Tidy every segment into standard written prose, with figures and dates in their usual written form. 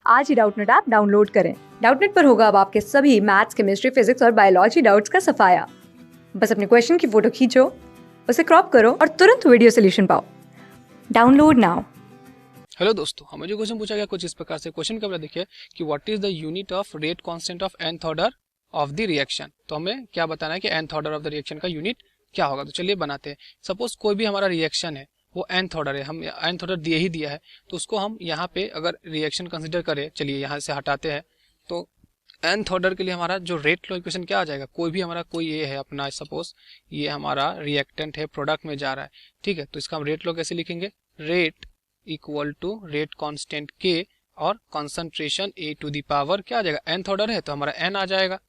आज ही Doubtnut app download करें। Doubtnut पर होगा अब आपके सभी मैथ्स, केमिस्ट्री, फिजिक्स और बायोलॉजी डाउट्स का सफाया। बस अपने क्वेश्चन की फोटो खींचो, उसे क्रॉप करो और तुरंत वीडियो सोल्यूशन पाओ। Download now. हेलो दोस्तों, हमें जो क्वेश्चन पूछा गया कुछ इस प्रकार से। क्वेश्चन का देखिए कि what is the unit of rate constant of nth order of the reaction. तो हमें क्या बताना है कि nth order of the reaction का यूनिट क्या होगा। तो चलिए बनाते हैं। सपोज कोई भी हमारा रिएक्शन है वो nth ऑर्डर है, हम nth ऑर्डर दिए ही दिया है, तो उसको हम यहाँ पे अगर रिएक्शन कंसिडर करें, चलिए यहाँ से हटाते हैं, तो nth ऑर्डर के लिए हमारा जो रेट लॉ इक्वेशन क्या आ जाएगा। कोई भी हमारा कोई ये है अपना, सपोज ये हमारा रिएक्टेंट है, प्रोडक्ट में जा रहा है, ठीक है, तो इसका हम रेट लॉ कैसे लिखेंगे। Rate equal to rate constant के और concentration A to the power क्या आ जाएगा, nth ऑर्डर है तो हमारा n आ जाएगा,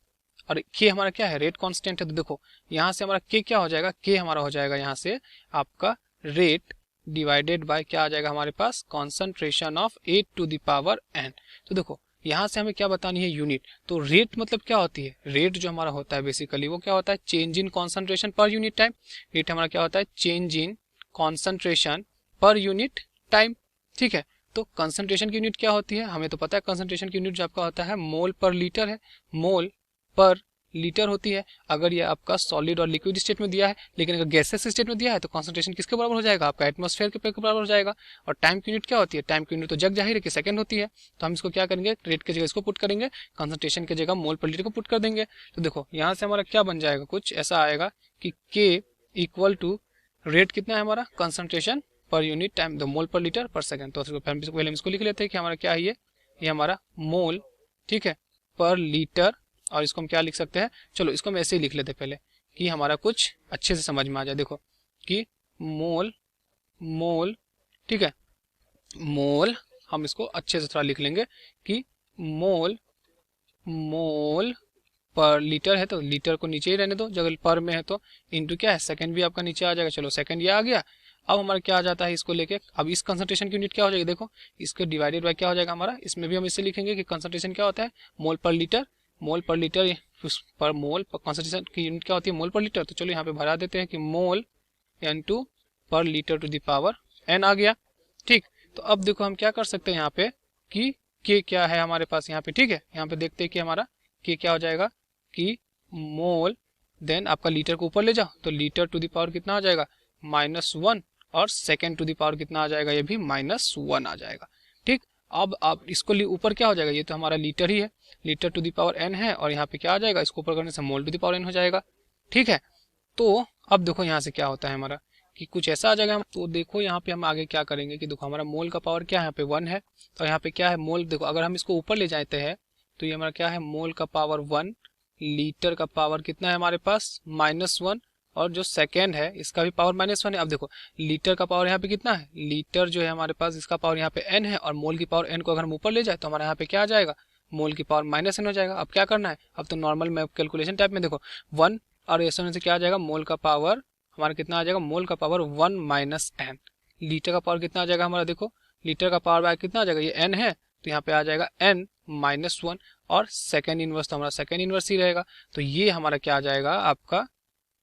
और के हमारा क्या है, रेट कांस्टेंट है, तो देखो यहाँ से हमारा के क्या हो जाएगा, के हमारा हो जाएगा यहाँ से आपका रेट डिवाइडेड बाय क्या आ जाएगा हमारे पास, concentration of A to the power n। तो देखो यहाँ से हमें क्या बतानी है, यूनिट। तो रेट मतलब क्या होती है, रेट जो हमारा होता है बेसिकली वो क्या होता है, change in concentration per unit time. Rate हमारा क्या होता है, change in concentration per unit time, ठीक है। तो कंसंट्रेशन की यूनिट क्या होती है, हमें तो पता है कंसंट्रेशन की यूनिट जो आपका होता है मोल पर लीटर है, मोल पर लीटर होती है। अगर ये आपका सॉलिड और लिक्विड स्टेट में दिया है, लेकिन अगर गैसेस स्टेट में दिया है तो कंसंट्रेशन किसके बराबर हो जाएगा, आपका एटमॉस्फेयर के बराबर हो जाएगा। और टाइम की यूनिट क्या होती है, टाइम की यूनिट तो जग जाहिर है कि सेकंड होती है, तो हम इसको क्या करेंगे, रेट की जगह इसको पुट करेंगे, कंसंट्रेशन की जगह मोल पर लीटर को पुट कर देंगे। तो देखो यहाँ से हमारा क्या बन जाएगा, कुछ ऐसा आएगा कि के इक्वल टू रेट कितना है हमारा, concentration per unit time, the mole per litre पर सेकंड। तो पहले हम इसको लिख लेते हैं कि हमारा क्या है, ये हमारा मोल, ठीक है, पर लीटर। और इसको हम क्या लिख सकते हैं, चलो इसको हम ऐसे ही लिख लेते हैं पहले कि हमारा कुछ अच्छे से समझ में आ जाए। देखो कि मोल, मोल, ठीक है, मोल, हम इसको अच्छे से थोड़ा लिख लेंगे कि मोल, मोल पर लीटर है तो लीटर को नीचे ही रहने दो, जगह पर में है तो इंटू क्या है, सेकंड भी आपका नीचे आ जाएगा। चलो सेकंड ये आ गया। अब हमारा क्या आ जाता है, इसको लेके अब इस कंसंट्रेशन की यूनिट क्या हो जाएगी, देखो इसके डिवाइडेड बाय क्या हो जाएगा हमारा, इसमें भी हम इससे लिखेंगे कि कंसंट्रेशन क्या होता है, मोल पर लीटर, मोल पर लीटर पर मोल पर कंसंट्रेशन की यूनिट क्या होती है, मोल पर लीटर। तो चलो यहाँ पे भरा देते हैं कि मोल n2 पर litre to the power n आ गया, ठीक। तो अब देखो हम क्या कर सकते हैं यहाँ पे कि के क्या है हमारे पास यहाँ पे, ठीक है। यहाँ पे देखते हैं कि हमारा के क्या हो जाएगा कि मोल, देन आपका लीटर को ऊपर ले जाओ तो लीटर टू द पावर कितना आ जाएगा, -1, और सेकेंड टू द पावर कितना आ जाएगा, ये भी -1 आ जाएगा, ठीक। अब आप इसको ऊपर क्या हो जाएगा, ये तो हमारा लीटर ही है, litre to the power n है, और यहाँ पे क्या आ जाएगा, इसको ऊपर करने से मोल टू द पावर n हो जाएगा, ठीक है। तो अब देखो यहाँ से क्या होता है हमारा कि कुछ ऐसा आ जाएगा। तो देखो यहाँ पे हम आगे क्या करेंगे कि देखो हमारा मोल का पावर क्या है, यहाँ पे 1 है, तो यहाँ पे क्या है मोल, देखो अगर हम इसको ऊपर ले जाते हैं तो ये हमारा क्या है, मोल का पावर 1, लीटर का पावर कितना है हमारे पास, -1, और जो सेकेंड है इसका भी पावर -1 है। अब देखो लीटर का पावर यहाँ पे कितना है, लीटर जो है हमारे पास इसका पावर यहाँ पे n है, और मोल की पावर n को अगर हम ऊपर ले जाए तो हमारे यहाँ पे क्या आ जाएगा, मोल की पावर -n हो जाएगा। अब क्या करना है, अब तो नॉर्मल में कैलकुलेशन टाइप में देखो 1 और ऐसे होने से क्या आ जाएगा, मोल का पावर हमारा कितना आ जाएगा, मोल का पावर 1 -n। लीटर का पावर कितना आ जाएगा हमारा, देखो लीटर का पावर कितना आ जाएगा, ये n है तो यहाँ पे आ जाएगा n -1, और सेकेंड इनवर्स तो हमारा सेकेंड इनवर्स ही रहेगा। तो ये हमारा क्या आ जाएगा आपका,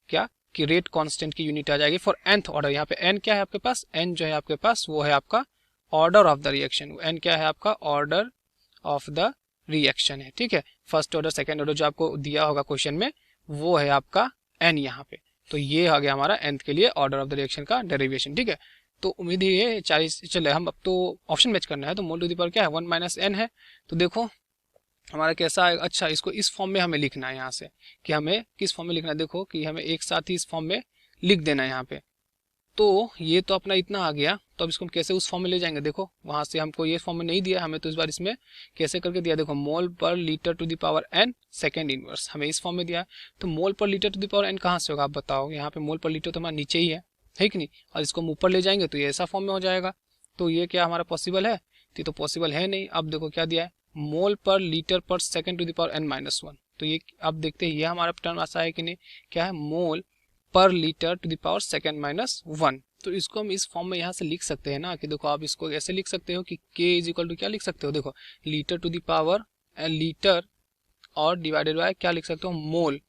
क्या कि रेट कांस्टेंट की यूनिट आ जाएगी फॉर nth ऑर्डर। यहाँ पे n क्या है आपके पास, n जो है आपके पास वो है आपका order of the reaction, n क्या है आपका, ऑर्डर ऑफ द रिएक्शन है, ठीक है। फर्स्ट ऑर्डर सेकेंड ऑर्डर जो आपको दिया होगा क्वेश्चन में वो है आपका n यहाँ पे। तो ये आ गया हमारा nth के लिए ऑर्डर ऑफ द रिएक्शन का डेरिवेशन, ठीक है। तो उम्मीद है 40, चले हम अब तो ऑप्शन मैच करना है, तो मोल टू द पावर क्या है, 1 - n है। तो देखो हमारा कैसा आएगा, अच्छा इसको इस फॉर्म में हमें लिखना है, यहाँ से कि हमें किस फॉर्म में लिखना है, देखो कि हमें एक साथ ही इस फॉर्म में लिख देना है यहाँ पे। तो ये तो अपना इतना आ गया, तो अब इसको हम कैसे उस फॉर्म में ले जाएंगे, देखो वहां से हमको ये फॉर्म में नहीं दिया हमें, तो इस बार इसमें कैसे करके दिया, देखो mole per litre to the power n second inverse हमें इस फॉर्म में दिया। तो mole per litre to the power n कहाँ से होगा आप बताओ, यहाँ पे मोल पर लीटर तो हमारा नीचे ही है कि नहीं, और इसको हम ऊपर ले जाएंगे तो ये ऐसा फॉर्म में हो जाएगा। तो ये क्या हमारा पॉसिबल है, ये तो पॉसिबल है नहीं। अब देखो क्या दिया है, mole per litre per second to the power n -1। तो ये अब देखते हैं ये हमारा टर्म ऐसा है कि नहीं, क्या है, mole per litre to the power second -1। तो इसको हम इस फॉर्म में यहाँ से लिख सकते हैं ना, कि देखो आप इसको ऐसे लिख सकते हो कि k इज इक्वल टू क्या लिख सकते हो, देखो litre to the power litre और डिवाइडेड बाय क्या लिख सकते हो, मोल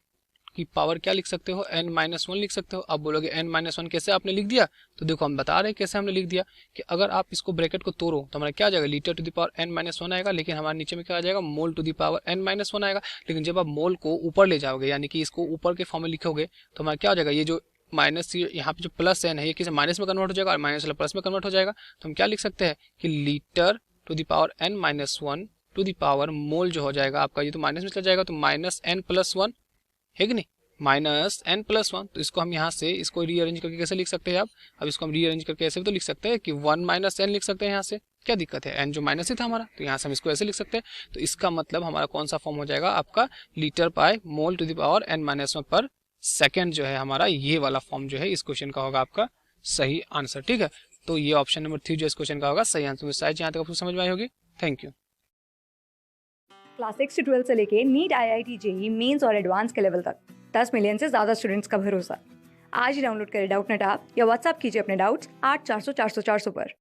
की पावर क्या लिख सकते हो, n-1 लिख सकते हो। अब बोलोगे n-1 कैसे आपने लिख दिया, तो देखो हम बता रहे हैं कैसे हमने लिख दिया कि अगर आप इसको ब्रैकेट को तोड़ो तो हमारा क्या आ जाएगा, litre to the power n-1 आएगा, लेकिन हमारे नीचे में क्या आ जाएगा, मोल टू द पावर n-1 आएगा। लेकिन जब आप मोल को ऊपर ले जाओगे यानी कि इसको ऊपर के फॉर्म में लिखोगे तो हमारा क्या हो जाएगा, ये जो माइनस यहाँ पे जो प्लस एन है ये किसी माइनस में कन्वर्ट हो जाएगा और माइनस वाला प्लस में कन्वर्ट हो जाएगा। तो हम क्या लिख सकते हैं कि litre to the power n-1 to the power mole जो हो जाएगा आपका, ये तो माइनस में चला जाएगा तो -n+1 है कि नहीं, -n+1। तो इसको हम यहाँ से इसको रीअरेंज करके कैसे लिख सकते हैं आप, अब इसको हम रीअरेंज करके ऐसे भी तो लिख सकते हैं कि 1 - n लिख सकते हैं। यहाँ से क्या दिक्कत है, n जो माइनस ही था हमारा, तो यहाँ से हम इसको ऐसे लिख सकते हैं। तो इसका मतलब हमारा कौन सा फॉर्म हो जाएगा आपका, litre per mole to the power n-1 per second जो है हमारा, ये वाला फॉर्म जो है इस क्वेश्चन का होगा आपका सही आंसर। ठीक है, तो ये ऑप्शन नंबर 3 जो इस क्वेश्चन का होगा सही आंसर। शायद यहाँ तक आपको समझ में आई होगी। Thank you. क्लास 6 से 12 से लेके नीट, IIT, JEE मेंस और एडवांस के लेवल तक 10 मिलियन से ज़्यादा स्टूडेंट्स का भरोसा। आज ही डाउनलोड करें डाउटनेट ऐप या व्हाट्सएप कीजिए अपने डाउट्स 8400 400 400 पर।